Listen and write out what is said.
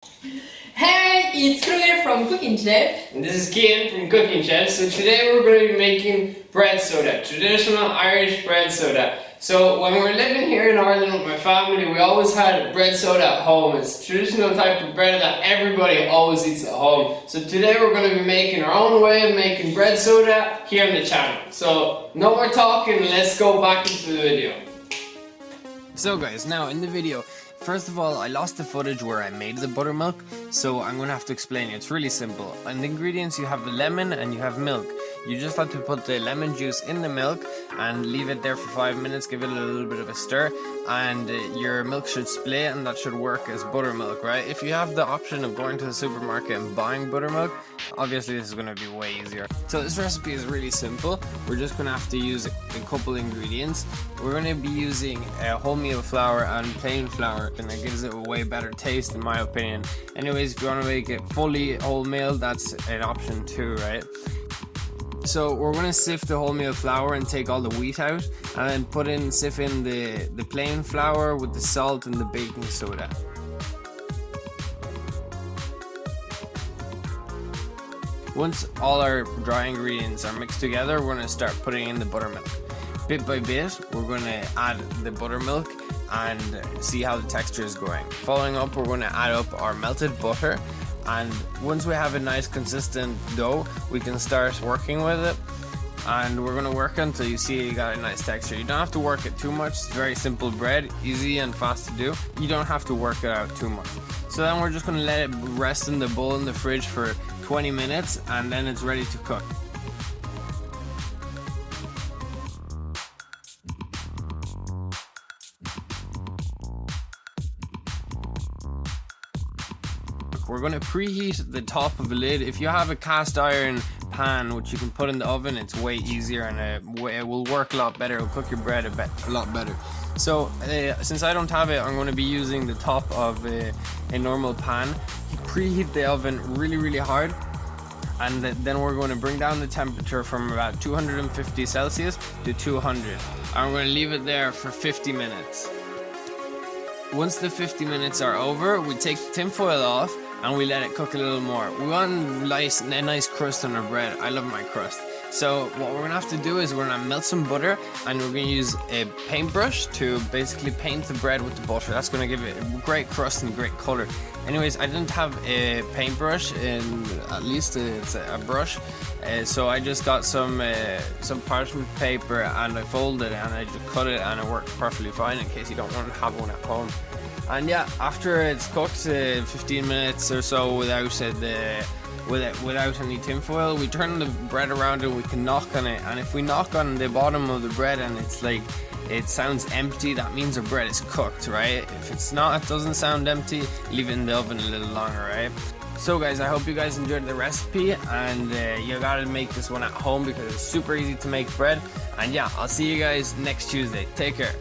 Hey, it's Chloe from Cooking Chef. And this is Kian from Cooking Chef. So today we're going to be making bread soda, traditional Irish bread soda. So when we were living here in Ireland with my family, we always had bread soda at home. It's a traditional type of bread that everybody always eats at home. So today we're going to be making our own way of making bread soda here on the channel. So no more talking, let's go back into the video. So guys, now in the video, first of all, I lost the footage where I made the buttermilk, so I'm going to have to explain it. It's really simple. In the ingredients you have the lemon and you have milk. You just have to put the lemon juice in the milk and leave it there for 5 minutes, give it a little bit of a stir, and your milk should split and that should work as buttermilk, right? If you have the option of going to the supermarket and buying buttermilk, obviously this is going to be way easier. So this recipe is really simple. We're just going to have to use a couple ingredients. We're going to be using wholemeal flour and plain flour, and it gives it a way better taste in my opinion. Anyways, if you want to make it fully wholemeal, that's an option too, right? So we're going to sift the wholemeal flour and take all the wheat out, and then sift in the plain flour with the salt and the baking soda. Once all our dry ingredients are mixed together, we're going to start putting in the buttermilk. Bit by bit, we're going to add the buttermilk and see how the texture is going. Following up, we're going to add up our melted butter, and once we have a nice consistent dough, we can start working with it, and we're going to work until you see you got a nice texture. You don't have to work it too much. It's very simple bread, easy and fast to do. You don't have to work it out too much. So then we're just going to let it rest in the bowl in the fridge for 20 minutes, and then it's ready to cook. We're going to preheat the top of the lid. If you have a cast iron pan which you can put in the oven, it's way easier and it will work a lot better. It'll cook your bread a lot better. So since I don't have it, I'm going to be using the top of a normal pan. Preheat the oven really hard, and then we're going to bring down the temperature from about 250 Celsius to 200. And we're going to leave it there for 50 minutes. Once the 50 minutes are over, we take the tin foil off and we let it cook a little more. We want a nice crust on our bread. I love my crust. So what we're going to have to do is we're going to melt some butter, and we're going to use a paintbrush to basically paint the bread with the butter. That's going to give it a great crust and great color. Anyways, I didn't have a paintbrush, at least it's a brush, so I just got some parchment paper and I folded it and I just cut it, and it worked perfectly fine in case you don't want to have one at home. And yeah, after it's cooked 15 minutes or so without any tinfoil, we turn the bread around and we can knock on it. And if we knock on the bottom of the bread and it's like it sounds empty, that means the bread is cooked, right? If it's not, it doesn't sound empty, leave it in the oven a little longer, right? So guys, I hope you guys enjoyed the recipe, and you gotta make this one at home because it's super easy to make bread. And yeah, I'll see you guys next Tuesday. Take care.